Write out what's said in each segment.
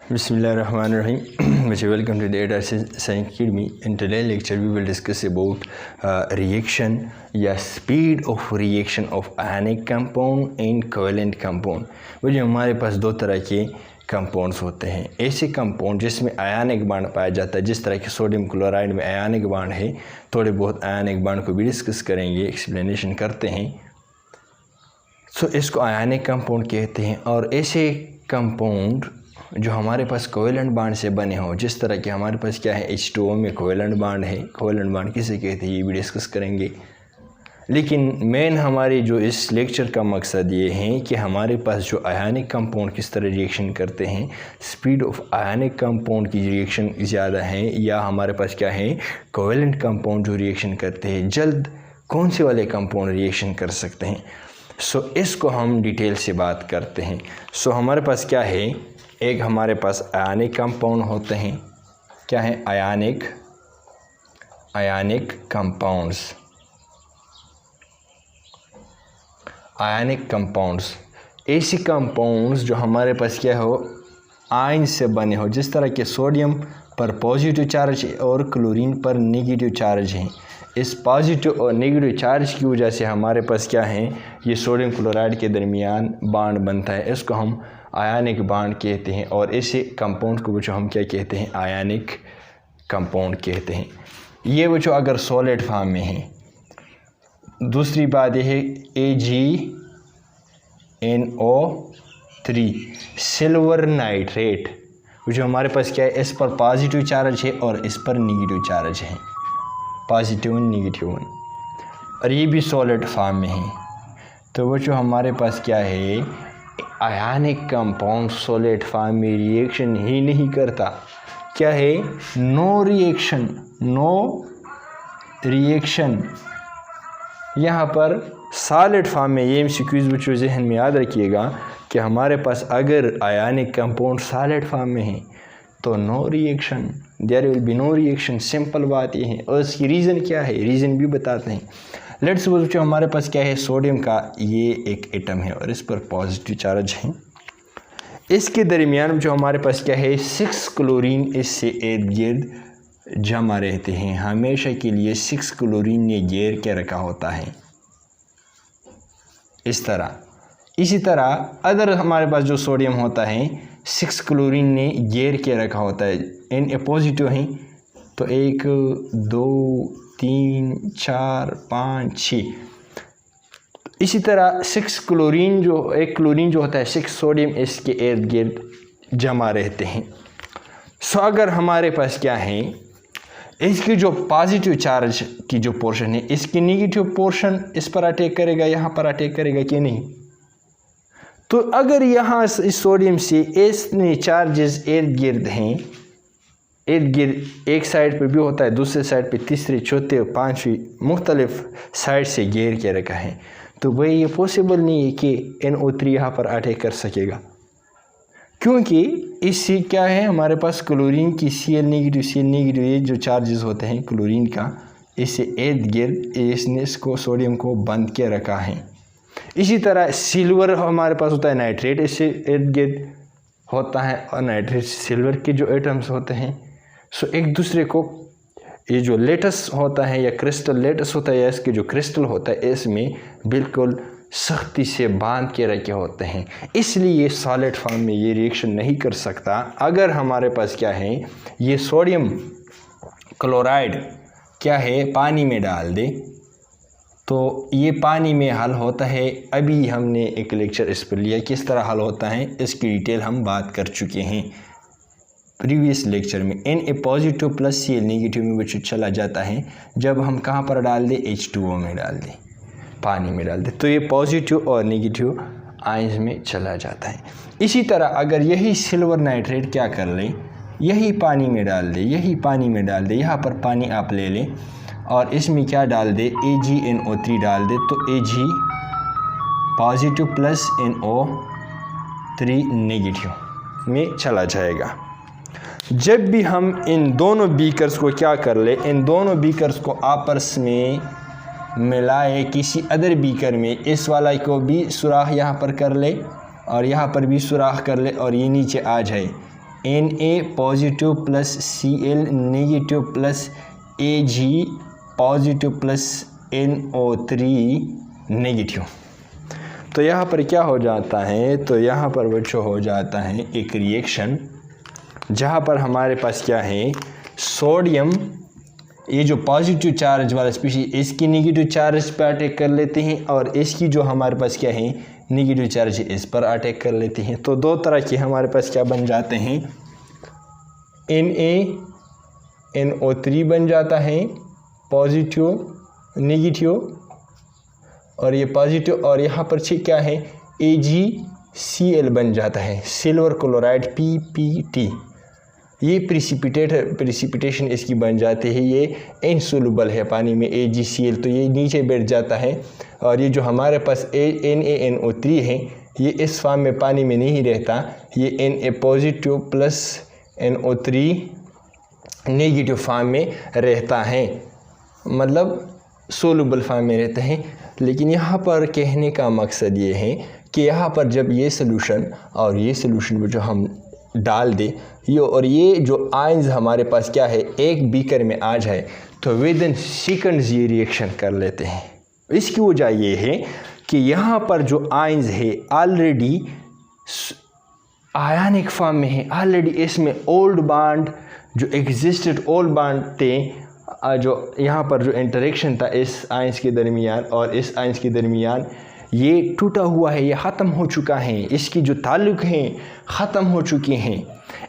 Bismillahirrahmanirrahim. Welcome to the Science Academy. In today's lecture, we will discuss about reaction, speed of reaction of ionic compound and covalent compound. वो जो हमारे पास दो तरह के compounds होते हैं, ऐसे कंपाउंड जिसमें आयनिक बांड पाया जाता है, जिस तरह के सोडियम क्लोराइड में आयनिक बांड है, थोड़े बहुत आयनिक बांड को भी डिस्कस करेंगे, एक्सप्लेनेशन करते हैं। इसको आयनिक कंपाउंड कहते हैं। और ऐसे कंपाउंड जो हमारे पास कोवेलेंट बांड से बने हो, जिस तरह के हमारे पास क्या है H2O में कोवेलेंट बांड है, कोवेलेंट बांड किसे कहते हैं ये भी डिस्कस करेंगे। लेकिन मेन हमारी जो इस लेक्चर का मकसद ये है कि हमारे पास जो आयनिक कंपाउंड किस तरह रिएक्शन करते हैं, स्पीड ऑफ आयनिक कंपाउंड की रिएक्शन ज़्यादा है या हमारे पास क्या है कोवेलेंट कंपाउंड जो रिएक्शन करते हैं, जल्द कौन से वाले कंपाउंड रिएक्शन कर सकते हैं। इसको हम डिटेल से बात करते हैं। हमारे पास क्या है, एक हमारे पास आयनिक कंपाउंड होते हैं, क्या है आयनिक कंपाउंड्स, आयनिक कंपाउंड्स ऐसे कंपाउंड्स जो हमारे पास क्या हो आयन से बने हो, जिस तरह के सोडियम पर पॉजिटिव चार्ज और क्लोरीन पर नेगेटिव चार्ज हैं। इस पॉजिटिव और नेगेटिव चार्ज की वजह से हमारे पास क्या है ये सोडियम क्लोराइड के दरमियान बांड बनता है, इसको हम आयनिक बांड कहते हैं। और ऐसे कंपाउंड को जो हम क्या कहते हैं आयनिक कंपाउंड कहते हैं। ये वो जो अगर सॉलिड फॉर्म में है। दूसरी बात यह है AgNO3 सिल्वर नाइट्रेट, जो हमारे पास क्या है इस पर पॉजिटिव चार्ज है और इस पर नेगेटिव चार्ज है, पॉजिटिव नेगेटिव, और ये भी सॉलिड फॉर्म में है। तो वो जो हमारे पास क्या है आयनिक कंपाउंड सॉलिड फॉर्म में रिएक्शन ही नहीं करता, क्या है नो रिएक्शन। यहाँ पर सॉलिड फॉर्म में ये MCQs बच्चों जहन में याद रखिएगा कि हमारे पास अगर आयनिक कंपाउंड सॉलिड फॉर्म में है तो no reaction, there will be no reaction. Simple बात ये है। और इसकी रीज़न क्या है, रीज़न भी बताते हैं। लेट्स सपोज जो हमारे पास क्या है सोडियम का ये एक एटम है और इस पर पॉजिटिव चार्ज है। इसके दरमियान जो हमारे पास क्या है 6 क्लोरीन इससे इर्द गिर्द जमा रहते हैं, हमेशा के लिए 6 क्लोरीन ने घेर के रखा होता है इस तरह। इसी तरह अदर हमारे पास जो सोडियम होता है 6 क्लोरीन ने घेर के रखा होता है, N पॉजिटिव हैं तो 1 2 3 4 5 6। इसी तरह 6 क्लोरीन जो एक क्लोरीन जो होता है 6 सोडियम इसके इर्द गिर्द जमा रहते हैं। अगर हमारे पास क्या है इसकी जो पॉजिटिव चार्ज की जो पोर्शन है, इसकी नेगेटिव पोर्शन इस पर अटैक करेगा, यहाँ पर अटैक करेगा कि नहीं। तो अगर यहाँ इस सोडियम से इसने चार्जेस इर्द गिर्द हैं, इर्द गिर्द एक साइड पे भी होता है, दूसरे साइड पे तीसरे चौथे पांचवी मुख्तलिफ साइड से घेर के रखा है, तो भाई ये पॉसिबल नहीं है कि NO3 यहाँ पर अटैक कर सकेगा, क्योंकि इससे क्या है हमारे पास क्लोरीन की Cl नेगेटिव ये जो चार्जेस होते हैं क्लोरीन का, इससे इर्द गिर्द इसने इसको सोडियम को बंद के रखा है। इसी तरह सिल्वर हमारे पास होता है नाइट्रेट, इससे इर्द गिर्द होता है, और नाइट्रेट सिल्वर के जो एटम्स होते हैं एक दूसरे को, ये जो लेटस होता है या क्रिस्टल लेटस होता है या इसके जो क्रिस्टल होता है इसमें बिल्कुल सख्ती से बांध के रखे होते हैं, इसलिए सॉलिड फॉर्म में ये रिएक्शन नहीं कर सकता। अगर हमारे पास क्या है ये सोडियम क्लोराइड क्या है पानी में डाल दे तो ये पानी में हल होता है। अभी हमने एक लेक्चर इस पर लिया किस तरह हल होता है, इसकी डिटेल हम बात कर चुके हैं प्रीवियस लेक्चर में। Na positive plus Cl negative में बच्चों चला जाता है जब हम कहाँ पर डाल दें H2O में डाल दें, पानी में डाल दें, तो ये पॉजिटिव और नेगेटिव आयंस में चला जाता है। इसी तरह अगर यही सिल्वर नाइट्रेट क्या कर लें, यही पानी में डाल दे, यही पानी में डाल दे, यहाँ पर पानी आप ले लें और इसमें क्या डाल दे AgNO3 डाल दे, तो Ag positive plus NO3 negative में चला जाएगा। जब भी हम इन दोनों बीकर्स को क्या कर ले, इन दोनों बीकर्स को आपस में मिलाए किसी अदर बीकर में, इस वाला को भी सुराख यहाँ पर कर ले और यहाँ पर भी सुराख कर ले और ये नीचे आ जाए, Na positive plus Cl negative plus Ag positive plus NO3 negative. तो यहाँ पर क्या हो जाता है, तो यहाँ पर बच्चों हो जाता है एक रिएक्शन जहाँ पर हमारे पास क्या है, सोडियम ये जो पॉजिटिव चार्ज वाला स्पीशीज इसकी नेगेटिव चार्ज पर अटैक कर लेते हैं और इसकी जो हमारे पास क्या है नेगेटिव चार्ज इस पर अटैक कर लेते हैं। तो दो तरह के हमारे पास क्या बन जाते हैं, NaNO3 बन जाता है पॉजिटिव नेगेटिव, और ये पॉजिटिव, और यहाँ पर क्या है AgCl बन जाता है सिल्वर क्लोराइड PPT। ये प्रिसिपिटेशन इसकी बन जाती है, ये इनसोल्यूबल है पानी में AgCl, तो ये नीचे बैठ जाता है। और ये जो हमारे पास NaNO3 है ये इस फॉर्म में पानी में नहीं रहता, ये Na positive plus NO3 negative form में रहता है, मतलब सोल्यूबल फॉर्म में रहते हैं। लेकिन यहाँ पर कहने का मकसद ये है कि यहाँ पर जब ये सोल्यूशन और ये सोल्यूशन जो हम डाल दें ये, और ये जो आयंस हमारे पास क्या है एक बीकर में आ जाए, तो विद इन सेकंड्स ये रिएक्शन कर लेते हैं। इसकी वजह ये है कि यहाँ पर जो आयंस है ऑलरेडी आयनिक फॉर्म में है, ऑलरेडी इसमें ओल्ड बॉन्ड जो एग्जिस्टेड ओल्ड बॉन्ड थे, जो यहाँ पर जो इंटरेक्शन था इस आयंस के दरमियान और इस आयंस के दरमियान, ये टूटा हुआ है, ये ख़त्म हो चुका है, इसकी जो ताल्लुक़ हैं ख़त्म हो चुके हैं।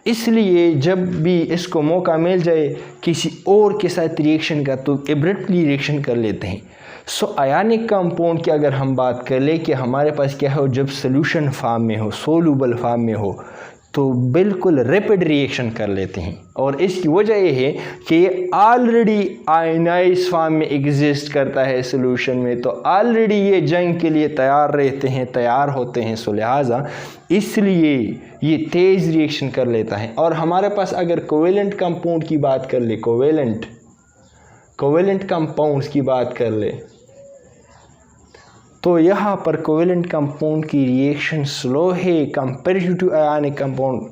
इसलिए जब भी इसको मौका मिल जाए किसी और के साथ रिएक्शन का तो एब्रप्टली रिएक्शन कर लेते हैं। सो आयनिक कंपाउंड की अगर हम बात कर ले कि हमारे पास क्या हो, जब सोल्यूशन फॉर्म में हो, सोल्यूबल फॉर्म में हो, तो बिल्कुल रैपिड रिएक्शन कर लेते हैं। और इसकी वजह यह है कि ये ऑलरेडी आयनाइज फॉर्म में एग्जिस्ट करता है सोल्यूशन में, तो ऑलरेडी ये जंग के लिए तैयार रहते हैं, तैयार होते हैं। सो लिहाजा इसलिए ये तेज़ रिएक्शन कर लेता है। और हमारे पास अगर कोवेलेंट कंपाउंड की बात कर ले, कोवेलेंट कंपाउंड्स की बात कर ले, तो यहाँ पर कोवेलेंट कंपाउंड की रिएक्शन स्लो है कंपेरेटिव टू आयनिक कंपाउंड।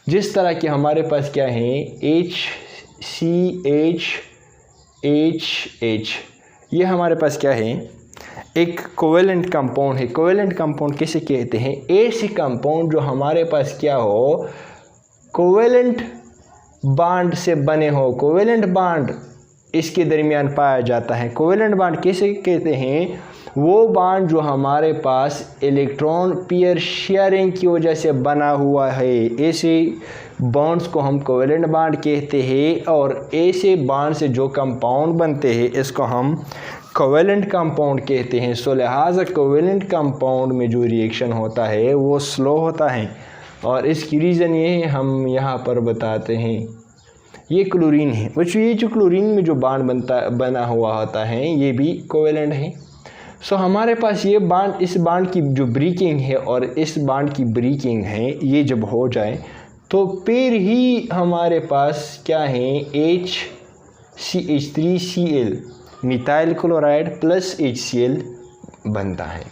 जिस तरह के हमारे पास क्या है HCHHH, ये हमारे पास क्या है एक कोवेलेंट कंपाउंड है। कोवेलेंट कंपाउंड किसे कहते हैं, ऐसे कंपाउंड जो हमारे पास क्या हो कोवेलेंट बॉन्ड से बने हो, कोवेलेंट बॉन्ड इसके दरमियान पाया जाता है। कोवेलेंट बॉन्ड किसे कहते हैं, वो बॉन्ड जो हमारे पास इलेक्ट्रॉन पेयर शेयरिंग की वजह से बना हुआ है, ऐसे बॉन्ड्स को हम कोवेलेंट बॉन्ड कहते हैं। और ऐसे बॉन्ड से जो कंपाउंड बनते हैं इसको हम कोवेलेंट कंपाउंड कहते हैं। सो लिहाजा कोवेलेंट कंपाउंड में जो रिएक्शन होता है वो स्लो होता है, और इसकी रीज़न ये है हम यहाँ पर बताते हैं। ये क्लोरीन है बच्चों, ये जो क्लोरीन में जो बॉन्ड बना हुआ होता है ये भी कोवेलेंट है। सो हमारे पास ये बॉन्ड, इस बॉन्ड की जो ब्रेकिंग है और इस बॉन्ड की ब्रेकिंग है, ये जब हो जाए तो फिर ही हमारे पास क्या है HCH3Cl methyl chloride plus HCl बनता है।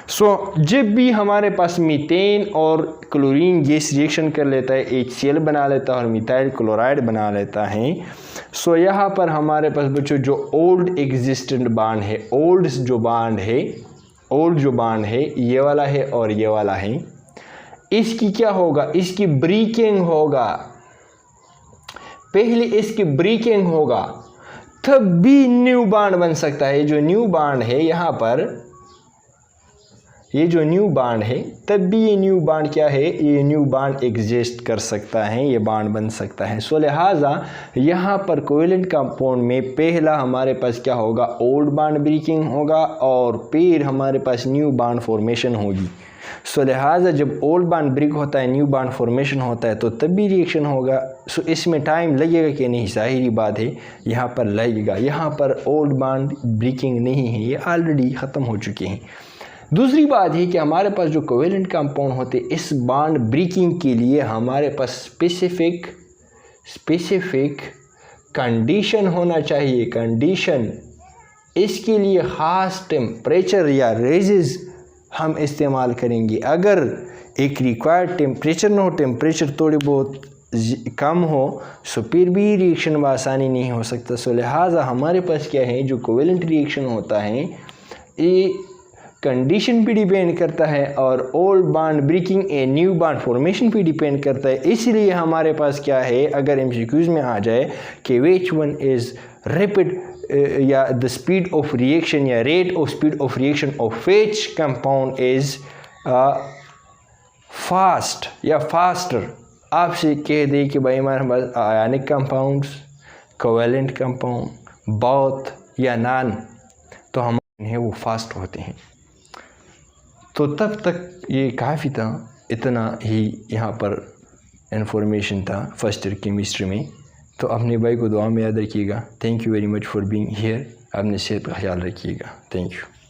सो जब भी हमारे पास मीथेन और क्लोरीन गैस रिएक्शन कर लेता है, HCl बना लेता है और मिथाइल क्लोराइड बना लेता है। सो यहाँ पर हमारे पास बच्चों जो ओल्ड एग्जिस्टेंट बॉन्ड है, ओल्ड जो बॉन्ड है ये वाला है और ये वाला है, इसकी क्या होगा, इसकी ब्रेकिंग होगा। पहले इसकी ब्रेकिंग होगा तब भी न्यू बॉन्ड बन सकता है। जो न्यू बॉन्ड है यहाँ पर, ये जो न्यू बॉन्ड है तब भी ये न्यू बॉन्ड क्या है, ये न्यू बॉन्ड एग्जिस्ट कर सकता है, ये बॉन्ड बन सकता है। सो लिहाजा यहाँ पर कोवेलेंट कंपाउंड में पहला हमारे पास क्या होगा, ओल्ड बॉन्ड ब्रेकिंग होगा और फिर हमारे पास न्यू बॉन्ड फॉर्मेशन होगी। सो लिहाजा जब ओल्ड बॉन्ड ब्रेक होता है, न्यू बॉन्ड फॉर्मेशन होता है, तो तब भी रिएक्शन होगा। सो इसमें टाइम लगेगा कि नहीं, ज़ाहिरी बात है यहाँ पर लगेगा। यहाँ पर ओल्ड बॉन्ड ब्रेकिंग नहीं है, ये ऑलरेडी ख़त्म हो चुके हैं। दूसरी बात है कि हमारे पास जो कोवेलेंट कंपाउंड होते हैं, इस बॉन्ड ब्रेकिंग के लिए हमारे पास स्पेसिफिक कंडीशन होना चाहिए। कंडीशन, इसके लिए ख़ास टेम्परेचर या रेजेस हम इस्तेमाल करेंगे। अगर एक रिक्वायर्ड टेम्परेचर ना हो, टेम्परेचर थोड़ी बहुत कम हो, सो फिर भी रिएक्शन आसानी नहीं हो सकता। सो लिहाजा हमारे पास क्या है, जो कोवेलेंट रिएक्शन होता है ये कंडीशन पे डिपेंड करता है और old bond breaking a new bond formation पे डिपेंड करता है। इसलिए हमारे पास क्या है, अगर एमसीक्यूज में आ जाए कि विच वन इज़ रैपिड या द स्पीड ऑफ रिएक्शन या rate of speed of reaction of which compound is fast या फास्टर, आपसे कह दे कि भाई हमारे पास ionic compounds, covalent compound, both या नॉन, तो हम हैं वो फास्ट होते हैं। तो तब तक ये काफ़ी था, इतना ही यहाँ पर इन्फॉर्मेशन था फर्स्ट ईयर केमिस्ट्री में। तो अपने भाई को दुआ में याद रखिएगा। Thank you very much for being here. अपने सेहत का ख्याल रखिएगा। Thank you.